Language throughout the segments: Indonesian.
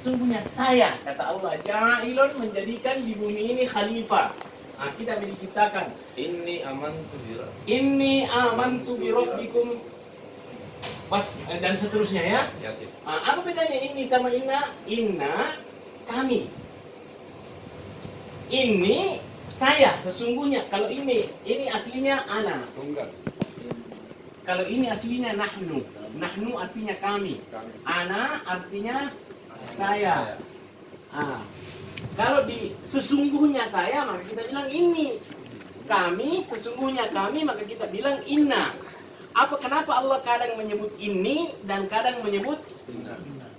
sesungguhnya saya, kata Allah, ja'ilun, menjadikan di bumi ini khalifah. Nah, kita diciptakan. Inni amantu bi Rabbikum. Pas dan seterusnya ya. Yasin. Apa bedanya ini sama inna? Inna kami. Ini saya sesungguhnya. Kalau ini aslinya ana. Tunggal. Kalau ini aslinya nahnu. Nahnu artinya kami. Ana artinya saya. Kalau di sesungguhnya saya, maka kita bilang ini. Kami, sesungguhnya kami, maka kita bilang inna. Kenapa Allah kadang menyebut ini dan kadang menyebut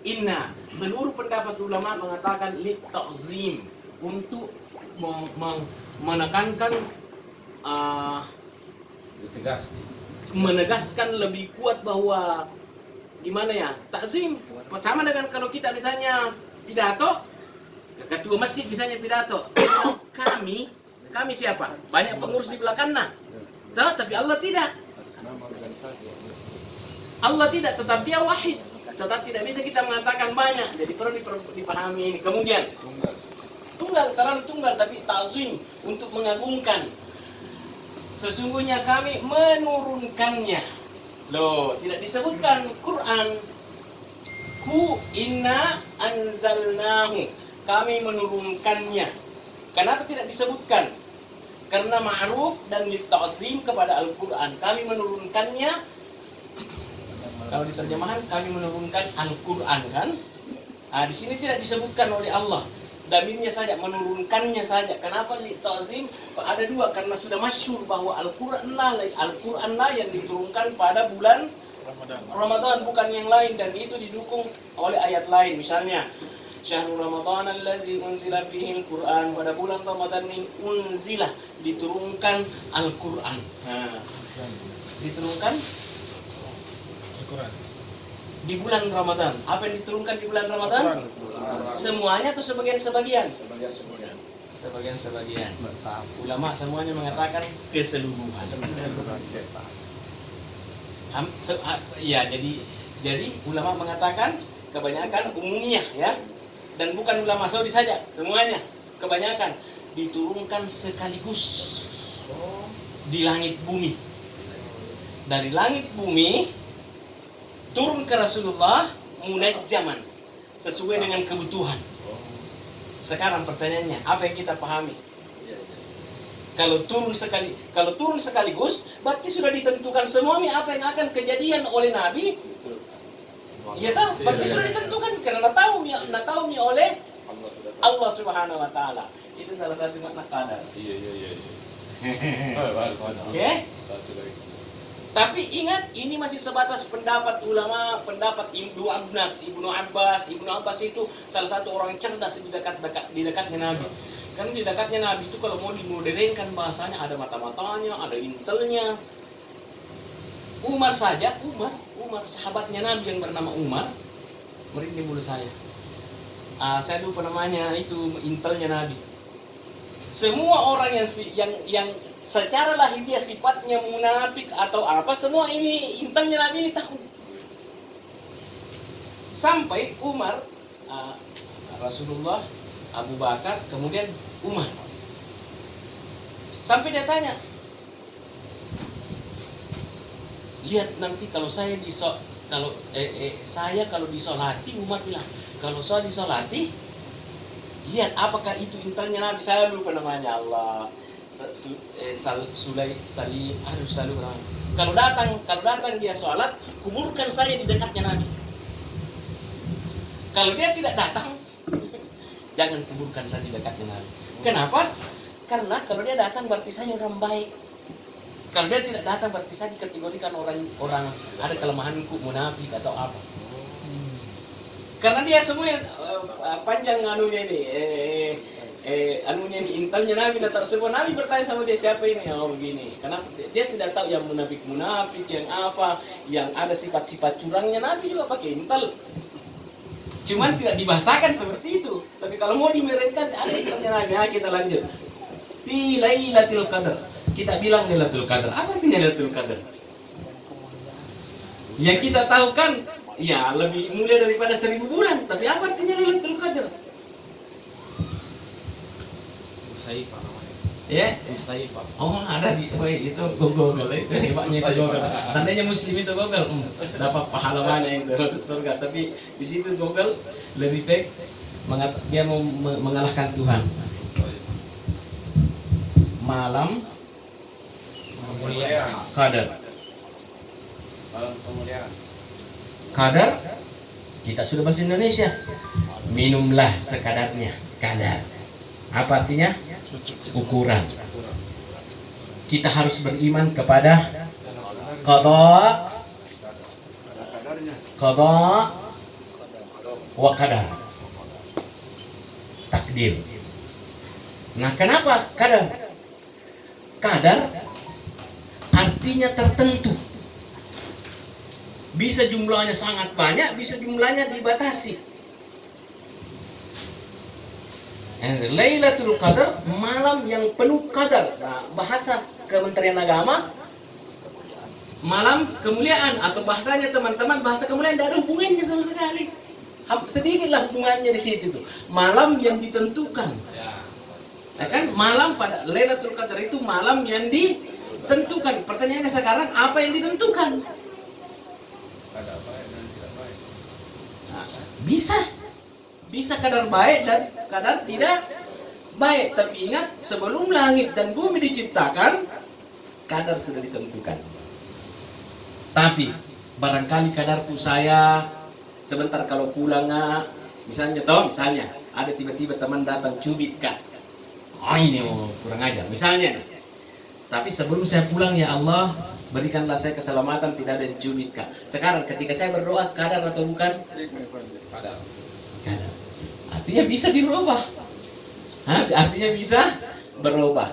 inna? Seluruh pendapat ulama mengatakan li ta'zim, untuk menekankan, menegaskan lebih kuat bahwa gimana ya, ta'zim sama dengan kalau kita misalnya pidato, ketua masjid misalnya pidato, kami siapa? Banyak pengurus di belakangnya. Tapi Allah tidak. Allah tidak, tetap dia wahid. Tetap tidak bisa kita mengatakan banyak. Jadi perlu dipahami ini. Kemudian tunggal, selalu tunggal, tapi ta'zim, untuk mengagungkan. Sesungguhnya kami menurunkannya. Loh, tidak disebutkan Quran. Inna anzalnahu. Kami menurunkannya. Kenapa tidak disebutkan? Karena ma'ruf dan ta'zim kepada Al-Quran. Kami menurunkannya. Kalau diterjemahkan, kami menurunkan Al-Quran, kan? Di sini tidak disebutkan oleh Allah. Damirnya saja, menurunkannya saja. Kenapa ta'zim? Ada dua, karena sudah masyhur bahwa Al-Quran lah yang diturunkan pada bulan Ramadan, bukan yang lain, dan itu didukung oleh ayat lain. Misalnya, Syahrul Ramadan allazi unzila fihi al-Qur'an, pada bulan Ramadan ini unzila, diturunkan Al-Qur'an. Diturunkan Al-Qur'an di bulan Ramadan. Apa yang diturunkan di bulan Ramadan? Semuanya atau sebagian-sebagian? Sebagian-sebagian. Ulama semuanya mengatakan keseluruhan. Ya, jadi ulama mengatakan kebanyakan umumnya ya. Dan bukan ulama Saudi saja, semuanya kebanyakan diturunkan sekaligus di langit bumi. Dari langit bumi turun ke Rasulullah munajjaman, sesuai dengan kebutuhan. Sekarang pertanyaannya, apa yang kita pahami? Kalau turun sekaligus, berarti sudah ditentukan semuanya apa yang akan kejadian oleh Nabi. Ya tahu, berarti sudah ditentukan karena tahu oleh Allah Subhanahu wa taala. Itu salah satu makna qadar. Iya. Oke? Tapi ingat, ini masih sebatas pendapat ulama, pendapat Ibnu Abbas itu salah satu orang cerdas di dekatnya Nabi. Karena di dekatnya Nabi itu kalau mau dimodernkan bahasanya ada mata-matanya, ada intelnya. Umar, sahabatnya Nabi yang bernama Umar, merinding bulu saya. Saya lupa namanya, itu intelnya Nabi. Semua orang yang secara lahiriah sifatnya munafik atau apa, semua ini intelnya Nabi ini tahu. Sampai Umar, Rasulullah, Abu Bakar, kemudian Umar. Sampai dia tanya, lihat nanti kalau saya kalau disolati, Umar bilang, kalau saya disolati, lihat apakah itu intelnya Nabi. Saya lupa namanya, Allah. Kalau datang dia sholat, kuburkan saya di dekatnya Nabi. Kalau dia tidak datang, jangan kuburkan saya di dekatnya Nabi. Kenapa? Karena kalau dia datang berarti saya orang baik. Kalau dia tidak datang berarti saya dikategorikan orang ada kelemahanku, munafik atau apa. Karena dia semua panjang anunya ini, intelnya Nabi datang semua. Nabi bertanya sama dia, siapa ini? Oh begini. Karena dia tidak tahu yang munafik, yang apa, yang ada sifat-sifat curangnya. Nabi juga pakai intel. Cuman tidak dibahasakan seperti itu. Tapi kalau mau dimerenkan, ada intelnya Nabi. Nah, kita lanjut. Fi Lailatul Qadar. Kita bilang Lailatul Qadar. Apa artinya Lailatul Qadar? Yang kita tahu kan, ya lebih mulia daripada 1000 bulan. Tapi apa artinya Lailatul Saifah namanya. Ya. Saifah. Oh, ada di itu Google itu hebatnya itu Google. Seandainya muslim itu Google, dapat pahalanya itu surga. Tapi di situ Google lebih baik dia mau mengalahkan Tuhan. Malam Qadar. Qadar kita sudah bahasa Indonesia. Minumlah sekadarnya. Qadar. Apa artinya? Ukuran. Kita harus beriman kepada qada wa qadar. Takdir. Nah, kenapa qadar? Qadar artinya tertentu. Bisa jumlahnya sangat banyak, bisa jumlahnya dibatasi. Lailatul Qadar, malam yang penuh qadar. Nah, bahasa Kementerian Agama, malam kemuliaan, atau bahasanya teman-teman, bahasa kemuliaan tidak ada hubungannya sama sekali. Sedikitlah hubungannya di situ tuh. Malam yang ditentukan. Ya kan? Malam pada Lailatul Qadar itu malam yang ditentukan. Pertanyaannya sekarang, apa yang ditentukan? Nah, bisa kadar baik dan kadar tidak baik. Tapi ingat, sebelum langit dan bumi diciptakan, kadar sudah ditentukan. Tapi barangkali kadarku saya sebentar kalau pulang, misalnya ada tiba-tiba teman datang cubit kak, ini kurang ajar misalnya. Tapi sebelum saya pulang, ya Allah, berikanlah saya keselamatan, tidak ada yang cubit kak. Sekarang ketika saya berdoa, kadar atau bukan? Kadar. Artinya bisa dirubah. Artinya bisa berubah.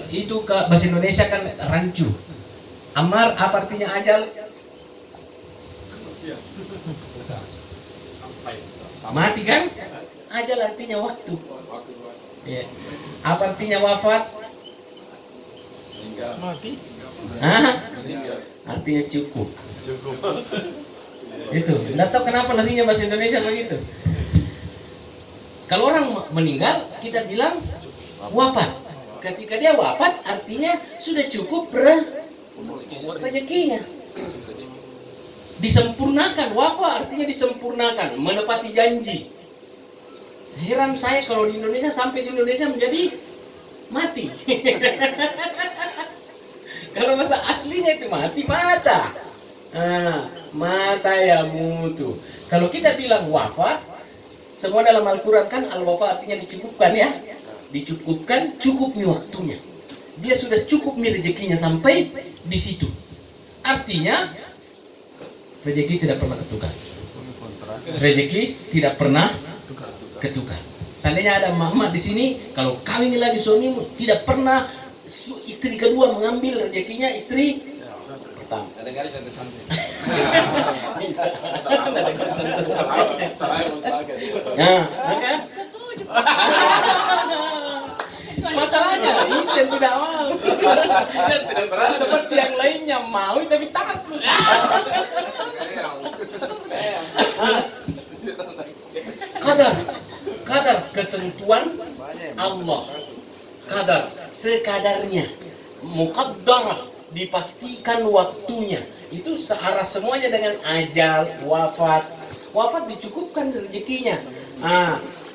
Itu ke bahasa Indonesia kan rancu. Amar apa artinya ajal? Mati kan? Ajal artinya waktu. Ya. Apa artinya wafat? Mati. Artinya cukup. Itu. Nggak tahu kenapa larinya bahasa Indonesia begitu. Kalau orang meninggal, kita bilang wafat. Ketika dia wafat, artinya sudah cukup rezekinya. Disempurnakan. Wafat artinya disempurnakan, menepati janji. Heran saya kalau di Indonesia, sampai di Indonesia menjadi mati. Kalau bahasa aslinya itu mati, mata. Mata ya mutu. Kalau kita bilang wafat, semua dalam Al-Quran kan al-wafa artinya dicukupkan ya. Dicukupkan, cukup nih waktunya. Dia sudah cukup nih rezekinya sampai di situ. Artinya rezeki tidak pernah ketukar. Rezeki tidak pernah ketukar. Seandainya ada mama di sini, kalau kawin lagi suamimu, tidak pernah istri kedua mengambil rezekinya istri pertama. Ada kali kata santai. Bisa. Maka Setuju. masalahnya itu yang tidak mau. Tidak berasa seperti yang lainnya mau tapi takut. Kadar ketentuan Allah. Kadar sekadarnya. Muqaddarah, dipastikan waktunya. Itu searah semuanya dengan ajal, wafat. Wafat dicukupkan rezekinya.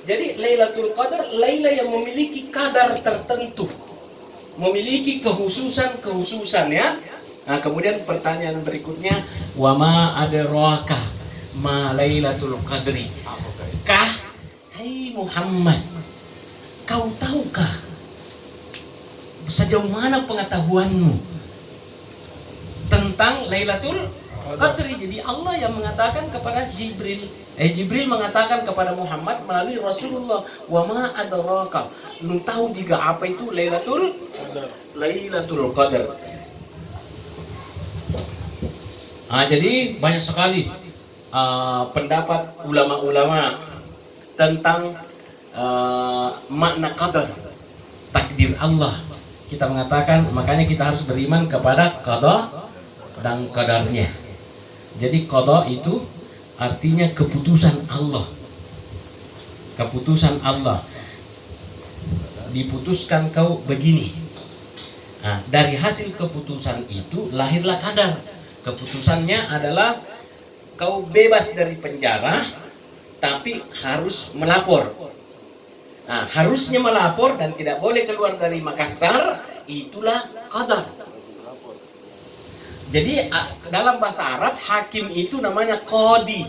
Jadi Lailatul Qadar, Laila yang memiliki kadar tertentu, memiliki kehususan ya. Nah, kemudian pertanyaan berikutnya, wa ma adraka ma Lailatul Qadri? Kah, hai Muhammad, kau tahukah sejauh mana pengetahuanmu tentang Lailatul Qadri? Jadi Allah yang mengatakan kepada Jibril mengatakan kepada Muhammad melalui Rasulullah, wa ma adraka, lu tahu juga apa itu Lailatul Qadar. Jadi banyak sekali pendapat ulama-ulama tentang makna qadar, takdir Allah. Kita mengatakan, makanya kita harus beriman kepada qada dan qadarnya. Jadi qada itu artinya keputusan Allah. Keputusan Allah. diputuskan kau begini. Nah, dari hasil keputusan itu lahirlah qadar. Keputusannya adalah kau bebas dari penjara, tapi harus melapor. Nah, harusnya melapor dan tidak boleh keluar dari Makassar, itulah qadar. Jadi dalam bahasa Arab hakim itu namanya qadi,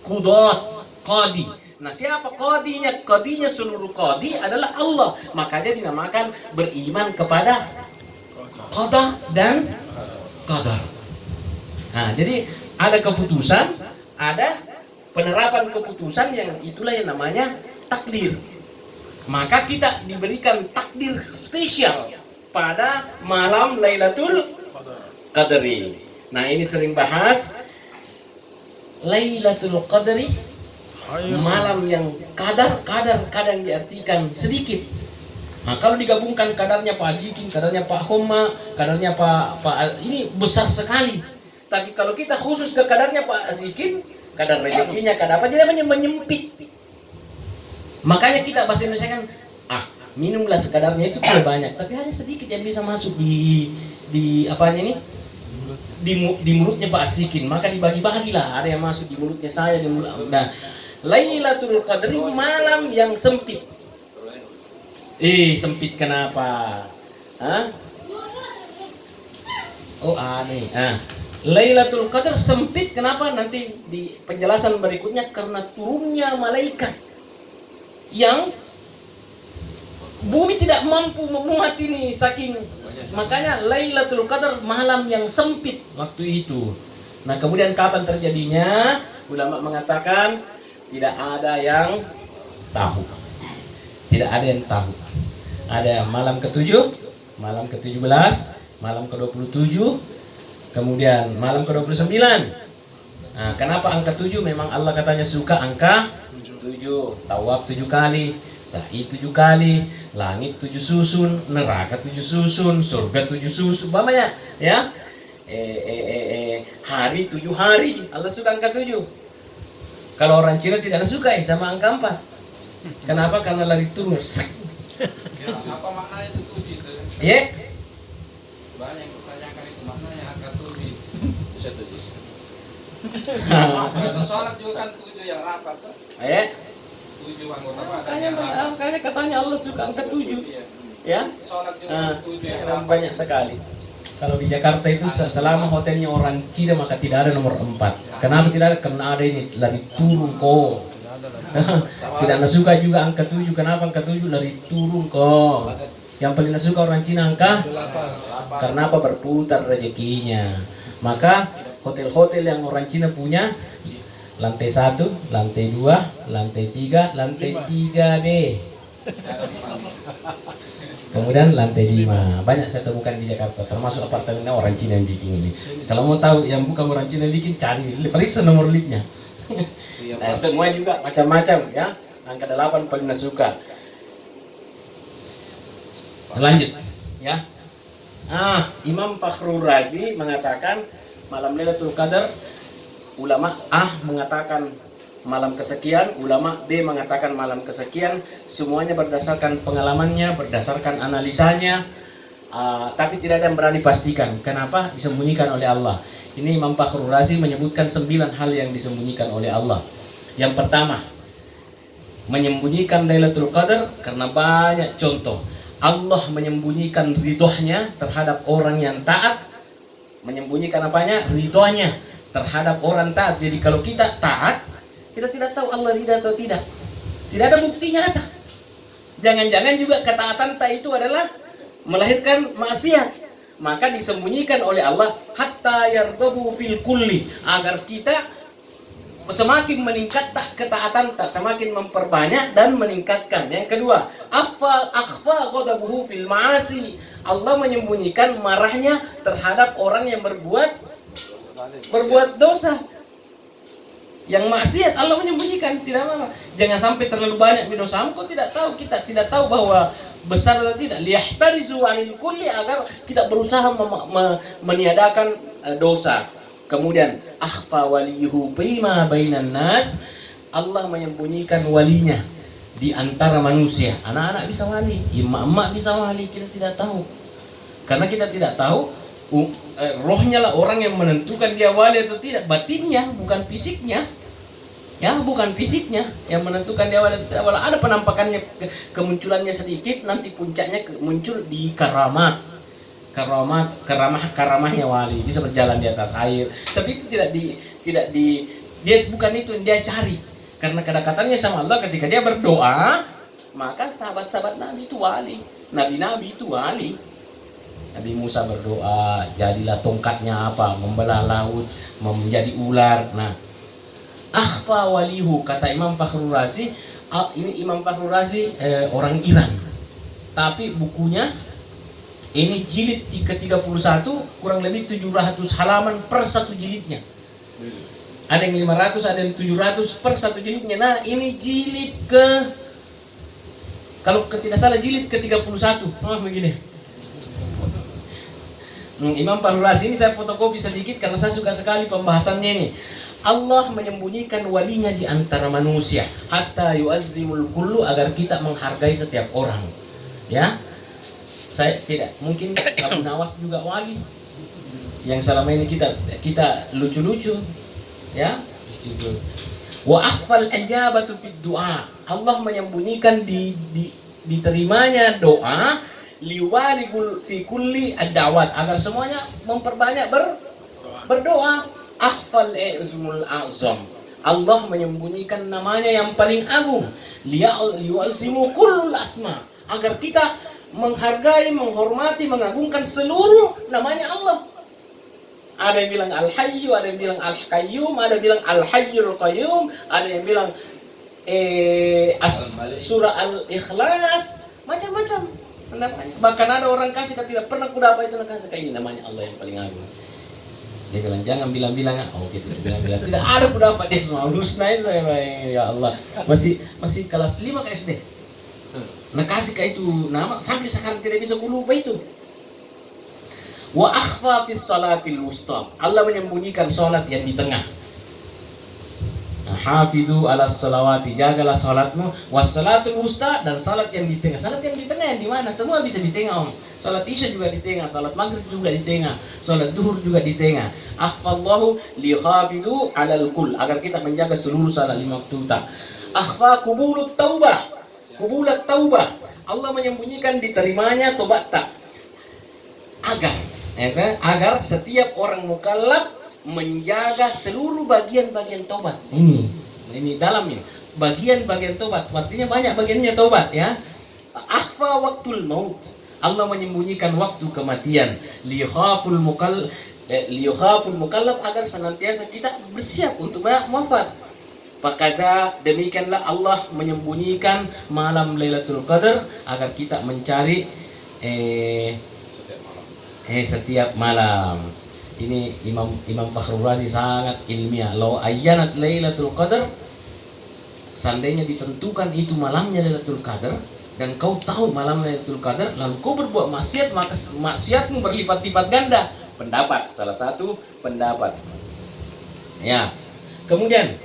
qudot, qadi. Nah, siapa qadinya? Qadinya seluruh qadi adalah Allah. Makanya dinamakan beriman kepada qada dan qadar. Nah, jadi ada keputusan, ada penerapan keputusan, yang itulah yang namanya takdir. Maka kita diberikan takdir spesial pada malam Lailatul Qadri. Nah, ini sering bahas Lailatul Qadri, malam yang kadar diartikan sedikit. Nah, kalau digabungkan kadarnya Pak Jikin, kadarnya Pak Homa, kadarnya Pak ini besar sekali. Tapi kalau kita khusus ke kadarnya Pak Zikin, kadar rezekinya, kadar apa, jadi menyempit. Makanya kita bahasa Indonesia kan, minumlah sekadarnya, itu tidak banyak, tapi hanya sedikit yang bisa masuk di apanya ini, di mulutnya Pak Zikin. Maka dibagi-bagilah, ada yang masuk di mulutnya saya, di mulut. Nah, Lailatul Qadri malam yang sempit. Sempit kenapa? Oh, aneh. Lailatul Qadar sempit kenapa? Nanti di penjelasan berikutnya, karena turunnya malaikat yang bumi tidak mampu memuat ini, saking makanya Lailatul Qadar malam yang sempit waktu itu. Nah, kemudian kapan terjadinya? Ulama mengatakan tidak ada yang tahu. Tidak ada yang tahu. Ada malam ke-7, malam ke-17, malam ke-27, kemudian malam ke-29. Nah, kenapa angka 7? Memang Allah katanya suka angka 7. Tawaf 7 kali, sa'i 7 kali, langit 7 susun, neraka 7 susun, surga 7 susun, banyak ya. Hari 7 hari. Allah suka angka 7. Kalau orang Cina tidak suka sama angka 4. Kenapa? Karena lari turun. Ya, apa maknanya itu 7 itu? Ya. Banyak yang bertanyakan itu maknanya angka 7. Bisa 7. Kalau sholat juga kan 7 yang rapat tuh. 7 anggota badan. Makanya katanya Allah suka angka 7. Iya. Ya. Sholat juga 7 yang rapat. Banyak sekali. Kalau di Jakarta itu selama hotelnya orang Cina maka tidak ada nomor 4. Kenapa tidak ada? Karena ada ini lari turun kok. Tidak suka juga angka 7. Kenapa angka 7? Lari turun kok. Yang paling suka orang Cina angka 8. Karena apa? Berputar rezekinya. Maka hotel-hotel yang orang Cina punya lantai 1, lantai 2, lantai 3, lantai 3B. Kemudian lantai 5. Banyak saya temukan di Jakarta, termasuk apartemennya orang Cina yang bikin ini. Kalau mau tahu yang bukan orang Cina yang bikin, cari, periksa nomor liftnya. Dan semua juga macam-macam ya. Angka 8 paling suka. Lanjut ya. Imam Fakhrul Razi mengatakan malam Lailatul Qadar, ulama A mengatakan malam kesekian, ulama B mengatakan malam kesekian, semuanya berdasarkan pengalamannya, berdasarkan analisanya, tapi tidak ada yang berani pastikan. Kenapa? Disembunyikan oleh Allah. Ini Imam Fakhrul Razi menyebutkan 9 hal yang disembunyikan oleh Allah. Yang pertama, menyembunyikan Lailatul Qadar karena banyak contoh. Allah menyembunyikan ridhonya terhadap orang yang taat. Menyembunyikan apanya? Ridhonya terhadap orang taat. Jadi kalau kita taat, kita tidak tahu Allah ridha atau tidak. Tidak ada bukti nyata. Jangan-jangan juga ketaatan tak itu adalah melahirkan maksiat. Maka disembunyikan oleh Allah hatta yarghabu fil kulli, agar kita semakin meningkat ketaatan tak, semakin memperbanyak dan meningkatkan. Yang kedua, akhfa ghadabuhu fil ma'asi, Allah menyembunyikan marahnya terhadap orang yang berbuat dosa. Yang maksiat Allah menyembunyikan, tidak marah. Jangan sampai terlalu banyak dosa, kau tidak tahu, kita tidak tahu bahwa besar atau tidak. Liyahtarizu anil kulli, agar kita berusaha meniadakan dosa. Kemudian akhfa waliyuhu bima bainan nas, Allah menyembunyikan walinya di antara manusia. Anak-anak bisa wali, emak-emak bisa wali, kita tidak tahu. Karena kita tidak tahu rohnya lah orang yang menentukan dia wali atau tidak, batinnya, bukan fisiknya. Ya, bukan fisiknya yang menentukan dia wali atau tidak. Walau ada penampakannya, kemunculannya sedikit, nanti puncaknya muncul di karamahnya wali, bisa berjalan di atas air. Tapi itu tidak di dia, bukan itu yang dia cari. Karena kedekatannya sama Allah, ketika dia berdoa, maka sahabat-sahabat Nabi itu wali, nabi-nabi itu wali. Nabi Musa berdoa, jadilah tongkatnya apa? Membelah laut, menjadi ular. Nah, akhfa walihu, kata Imam Fakhrul Razi. Ini Imam Fakhrul Razi orang Iran. Tapi bukunya ini jilid ke-31, kurang lebih 700 halaman per satu jilidnya. Ada yang 500, ada yang 700 per satu jilidnya. Nah, ini jilid kalau tidak salah jilid ke-31. Begini. Imam Fakhrul Razi ini saya fotokopi sedikit karena saya suka sekali pembahasannya ini. Allah menyembunyikan walinya di antara manusia hatta yu'azzimul kullu, agar kita menghargai setiap orang. Ya. Saya tidak mungkin Abu Nawas juga wali. Yang selama ini kita lucu-lucu. Ya. Wa akhfal ajabatu fid du'a. Allah menyembunyikan diterimanya doa liwaligul fi kulli ad-da'wat, agar semuanya memperbanyak berdoa. Akhfal ismul azam. Allah menyembunyikan namanya yang paling agung. Liwasimu kullul asma, agar kita menghargai, menghormati, mengagungkan seluruh namanya Allah. Ada yang bilang Al-Hayyu, ada yang bilang Al-Qayyum, ada yang bilang Al-Hayyul Qayyum, ada yang bilang surah Al-Ikhlas, macam-macam. Bahkan ada orang kasih, tidak pernah kudapat itu kasih kayak ini namanya Allah yang paling agung. Dia bilang jangan bilang-bilang, kita bilang-bilang tidak ada kudapat dia semua husna itu. Ya Allah, masih kelas 5 ke SD. Nah, kasih kayak itu nama sampai sekarang tidak bisa lupa itu. Wa akhfa fis salatil wusta. Allah menyembunyikan salat yang di tengah. Hafidhu ala salawati, jagalah salatmu, was salatul wusta, dan salat yang di tengah. Salat yang di tengah yang di mana? Semua bisa di tengah, Om. Salat Isya juga di tengah, salat Maghrib juga di tengah, salat Duhur juga di tengah. Akhfallahu li khafidhu alal kull, agar kita menjaga seluruh salat 5 waktu. Akhfa qubulut taubah. Qubulat taubah. Allah menyembunyikan diterimanya tobat tak. Agar setiap orang mukallaf menjaga seluruh bagian-bagian tobat. Ini dalam ini. Bagian-bagian tobat. Artinya banyak bagiannya tobat, ya. Akhfa waktul maut. Allah menyembunyikan waktu kematian. Liyakhaful mukallaf, agar senantiasa kita bersiap untuk wafat. Pakaza, demikianlah Allah menyembunyikan malam Lailatul Qadar, agar kita mencari setiap malam. Ini Imam Fakhrul Razi sangat ilmiah. Law ayyanat Lailatul Qadar, seandainya ditentukan itu malamnya Lailatul Qadar dan kau tahu malam Lailatul Qadar lalu kau berbuat maksiat, maka maksiatmu berlipat-lipat ganda. Pendapat, salah satu pendapat. Ya. Kemudian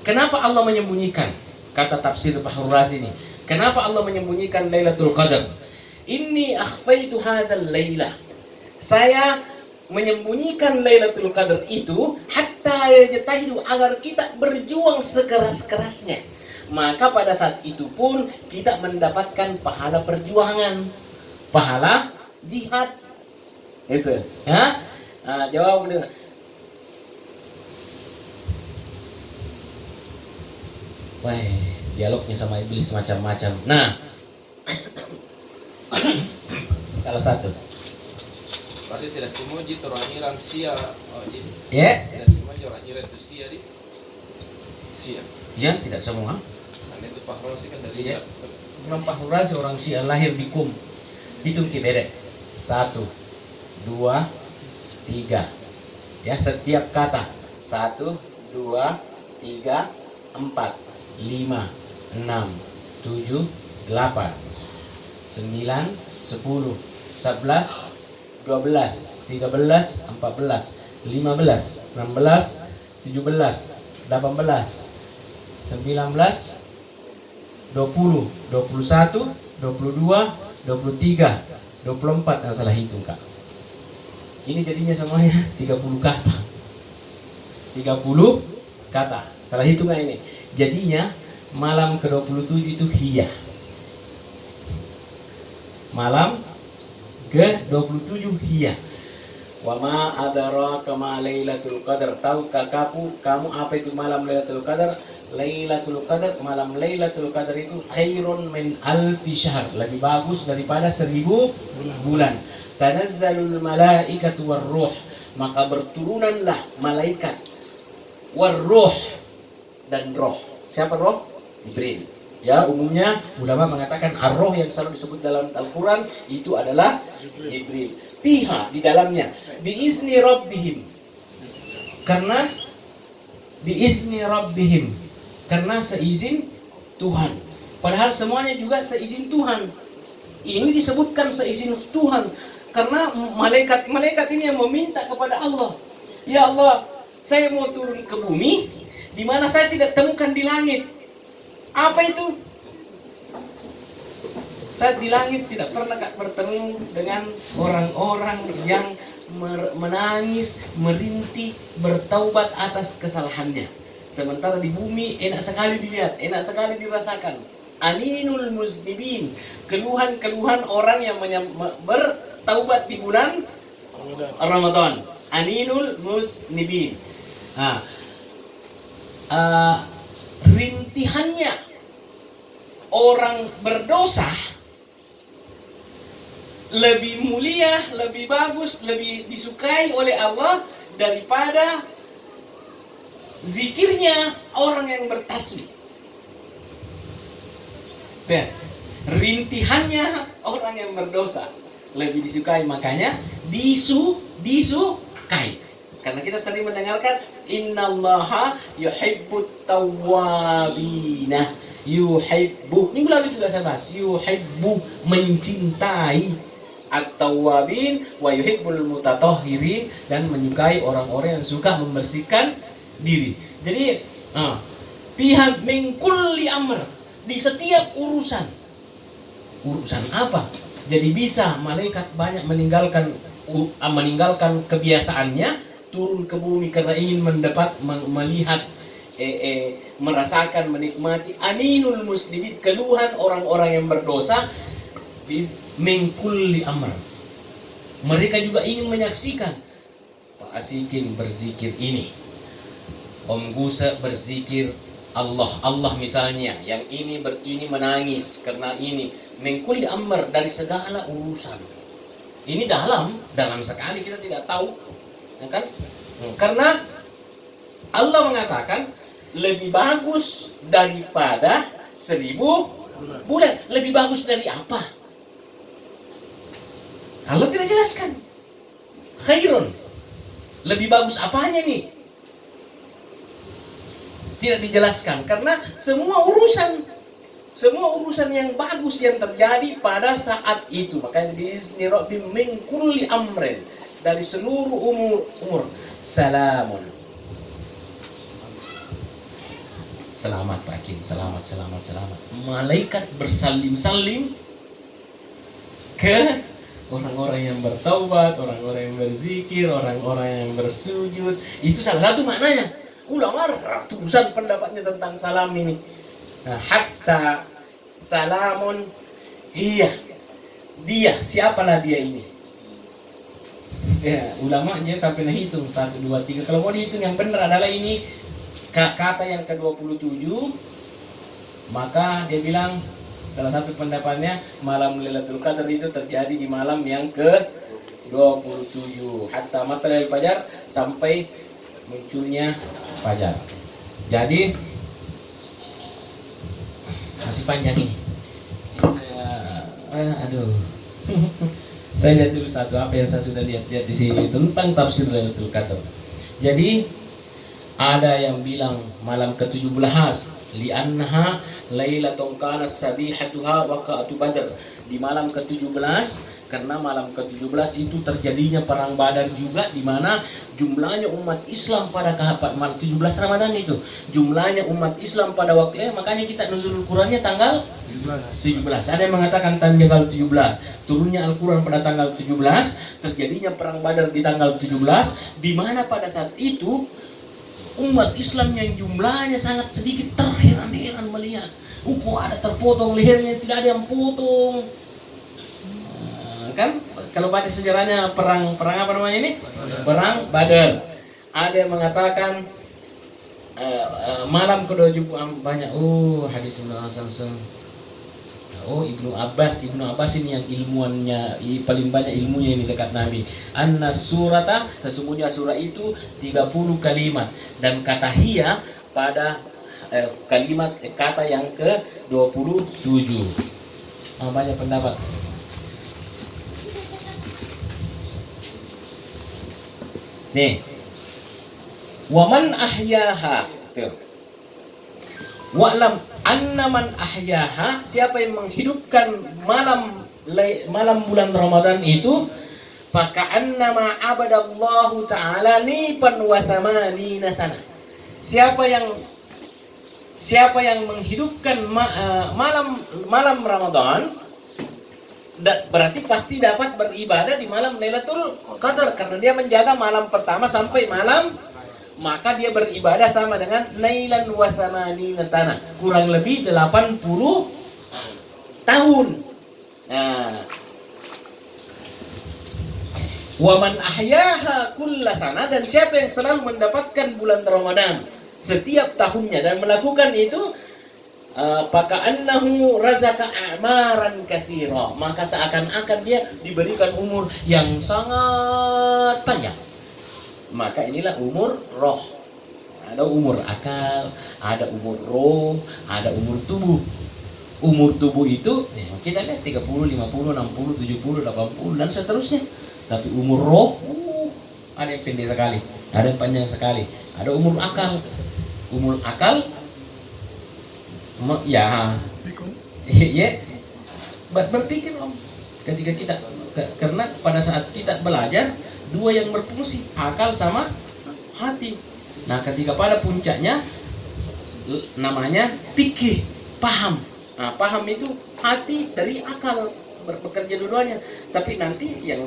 kenapa Allah menyembunyikan? Kata tafsir Fakhrul Razi ini. Kenapa Allah menyembunyikan Lailatul Qadar? Inni akhfaitu hadzal laila. Saya menyembunyikan Lailatul Qadar itu hatta yajtahidu, agar kita berjuang sekeras-kerasnya. Maka pada saat itu pun kita mendapatkan pahala perjuangan, pahala jihad. Itu, ya. Nah, jawab dengan wah, dialognya sama iblis macam-macam. Nah, salah satu. Berarti tidak semua jitu orang Iran sia. Ya. Tidak semua orang Iran itu sia di. Sia. Ya, tidak semua. Karena itu Fakhrul Razi kan dari Iya. Imam Fakhrul Razi orang Syiah, lahir di Qum. Hitung kibere. 1, 2, 3. Ya, setiap kata. 1, 2, 3, 4, 5, 6, 7, 8, 9, 10, 11, 12, 13, 14, 15, 16, 17, 18, 19, 20, 20, 21, 22, 23, 24. Nah, salah hitung, Kak. Ini jadinya semuanya 30 kata. 30 kata. Salah hitung nggak ini? Jadinya malam ke-27 itu hiya. Malam ke-27 hiya. Wa ma adraka ma Lailatul Qadar. Tahukah kamu apa itu malam Lailatul Qadar? Lailatul Qadar, malam Lailatul Qadar itu khairun min alfi syahr, lebih bagus daripada 1000 bulan. Tanazzalul malaikatu warruh, maka berturunanlah malaikat, warruh, dan roh. Siapa roh? Jibril. Ya, umumnya ulama mengatakan ar-roh yang selalu disebut dalam Al-Quran itu adalah Jibril. Piha di dalamnya biizni rabbihim, karena biizni rabbihim, karena seizin Tuhan. Padahal semuanya juga seizin Tuhan. Ini disebutkan seizin Tuhan karena malaikat ini yang meminta kepada Allah, ya Allah, saya mau turun ke bumi di mana saya tidak temukan di langit. Apa itu? Saat di langit tidak pernah bertemu dengan orang-orang yang menangis, merintih, bertaubat atas kesalahannya. Sementara di bumi enak sekali dilihat, enak sekali dirasakan. Aninul muznibin, keluhan-keluhan orang yang bertaubat di bulan Ramadan. Aninul muznibin. Rintihannya orang berdosa lebih mulia, lebih bagus, lebih disukai oleh Allah daripada zikirnya orang yang bertasbih. Rintihannya orang yang berdosa lebih disukai, makanya disukai. Karena kita sering mendengarkan innallaha yuhibbut tawwabina, yuhibbu. Minggu lalu juga saya bahas, yuhibbu, mencintai, at-tawwabin wa yuhibbul mutatahhirin, dan menyukai orang-orang yang suka membersihkan diri. Jadi pihak min kulli amr, di setiap urusan. Urusan apa? Jadi bisa malaikat banyak meninggalkan kebiasaannya turun ke bumi karena ingin melihat, merasakan, menikmati aninul muslimin, keluhan orang-orang yang berdosa min kulli amr. Mereka juga ingin menyaksikan Pak Asikin berzikir ini, Om Gusa berzikir Allah misalnya, yang ini menangis karena ini, min kulli amr, dari segala urusan. Ini dalam sekali kita tidak tahu, kan? Karena Allah mengatakan lebih bagus daripada 1000 bulan. Lebih bagus dari apa? Allah tidak jelaskan. Khairun, lebih bagus apanya nih? Tidak dijelaskan, karena semua urusan yang bagus yang terjadi pada saat itu. Makanya biizni rabbim min kulli amrin, dari seluruh umur. Salamun, selamat Pak Kim, selamat. Malaikat bersalim-salim ke orang-orang yang bertaubat, orang-orang yang berzikir, orang-orang yang bersujud. Itu salah satu maknanya. Ulama ratusan pendapatnya tentang salam ini. Nah, hatta salamun hiya, dia, siapalah dia ini? Ya, ulamanya sampai hitung 1, 2, 3. Kalau mau dihitung yang benar adalah ini kata yang ke-27. Maka dia bilang, salah satu pendapatnya, malam Lailatul Qadar itu terjadi di malam yang ke-27. Hatta matla'il fajar, sampai munculnya fajar. Jadi masih panjang ini. Saya lihat dulu satu apa yang saya sudah lihat di sini tentang tafsir Lailatul Qadar. Jadi Ada yang bilang malam ke-17, li'annaha lailatun kanat sabihatuha waqa'atu badr. Di malam ke-17, karena malam ke-17 itu terjadinya perang Badar juga, di mana jumlahnya umat Islam pada 17 Ramadan itu. Jumlahnya umat Islam pada waktu makanya kita nuzul Qurannya tanggal 17. Ada yang mengatakan tanggal 17. Turunnya Al-Quran pada tanggal 17, terjadinya perang Badar di tanggal 17, di mana pada saat itu umat Islam yang jumlahnya sangat sedikit terheran-heran melihat, kok ada terpotong lehernya, tidak ada yang potong. Kan kalau baca sejarahnya perang apa namanya ini? Perang Badar. Ada yang mengatakan malam ke-20 banyak hadis langsung. Ibnu Abbas ini yang ilmuannya paling banyak ilmunya ini dekat Nabi. Surata, sesungguhnya surah itu 30 kalimat, dan kata hiya pada kalimat kata yang ke-27. Banyak pendapat. Nih, waman ahyaha, wa'lam annaman ahyaha, siapa yang menghidupkan malam bulan Ramadan itu, faka'annama abadallahu ta'ala nifan wa thamanina sana. Siapa yang menghidupkan malam Ramadan, berarti pasti dapat beribadah di malam Lailatul Qadar, karena dia menjaga malam pertama sampai malam, maka dia beribadah sama dengan lailan wa thamanina tanah, kurang lebih 80 tahun. Nah, wa man ahyaha kullasana, dan siapa yang selalu mendapatkan bulan Ramadan setiap tahunnya dan melakukan itu, faka'annahu razaka a'maran katsira, maka seakan-akan dia diberikan umur yang sangat panjang. Maka inilah umur roh. Ada umur akal, ada umur roh, ada umur tubuh. Umur tubuh itu kita lihat 30, 50, 60, 70, 80 dan seterusnya. Tapi umur roh ada yang pendek sekali, ada yang panjang sekali. Ada umur akal. Umur akal ya berpikir Om, ketika kita karena pada saat kita belajar dua yang berfungsi, akal sama hati. Nah, ketika pada puncaknya namanya fikih, paham. Nah, paham itu hati dari akal bekerja dua-duanya. Tapi nanti yang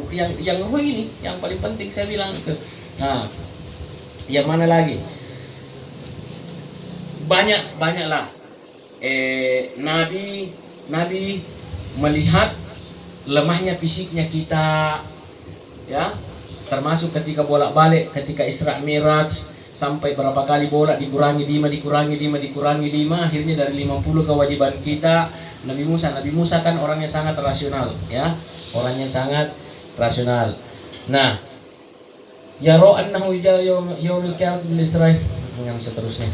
roh ini yang paling penting saya bilang itu. Nah, yang mana lagi? Banyaklah. Nabi melihat lemahnya fisiknya kita, ya, termasuk ketika bolak-balik, ketika Isra Mi'raj, sampai berapa kali bolak dikurangi 5, akhirnya dari 50 kewajiban kita. Nabi Musa kan orangnya sangat rasional, ya, orangnya sangat rasional. Nah, ya annahu yaumil qiyamah bil Isra, yang seterusnya.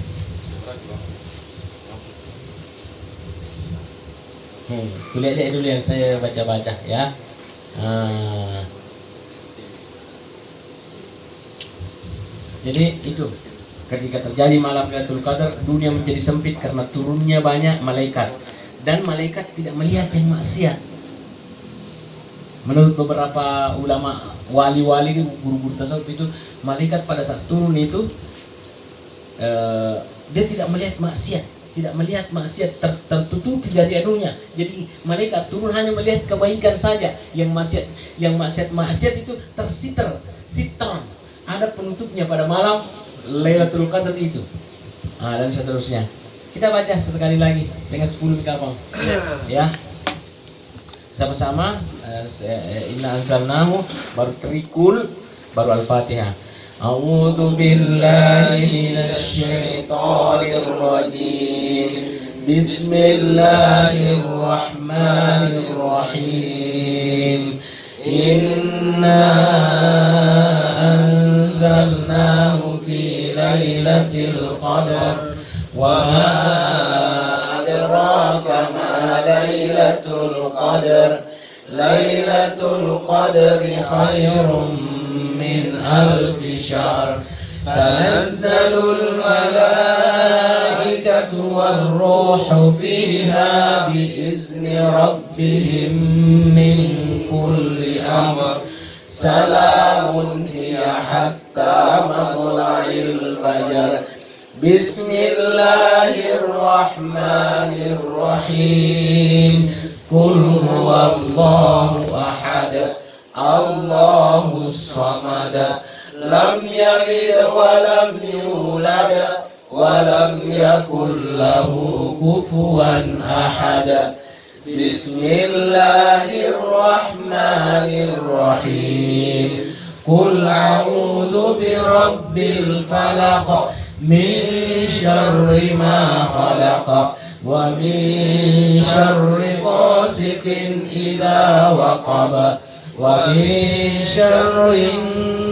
Lihat dulu yang saya baca-baca, ya. Jadi itu ketika terjadi malam Lailatul Qadar, dunia menjadi sempit karena turunnya banyak malaikat, dan malaikat tidak melihat yang maksiat. Menurut beberapa ulama wali-wali, guru-guru tasawuf, itu malaikat pada saat turun itu dia tidak melihat maksiat. Tertutupi dari anunya. Jadi malaikat turun hanya melihat kebaikan saja. Yang maksiat itu sitron. Ada penutupnya pada malam Lailatul Qadar itu. Dan seterusnya. Kita baca sekali lagi, 9:30 kapal. Ya. Sama-sama inna anzalnahu, baru terikul, baru Al-Fatihah. A'udzu billahi minasy syaithanir rajim. Bismillahirrahmanirrahim. Inna anzalnahu fi lailatul qadar wa ma adraka ma lailatul qadar. Lailatul qadri khairum min alfi syahr تنزل الملائكة والروح فيها بإذن ربهم من كل أمر سلام هي حتى مطلع الفجر بسم الله الرحمن الرحيم قل هو الله أحد الله الصمد لم يلد ولم يولد ولم يكن له كفوا أحد بسم الله الرحمن الرحيم قل أعوذ برب الفلق من شر ما خلق ومن شر غاسق إذا وقب ومن شر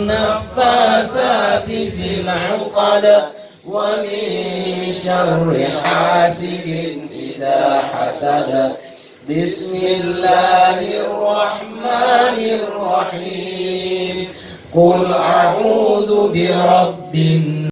النفاثات في العقد ومن شر حاسد إذا حسد بسم الله الرحمن الرحيم قل أعوذ برب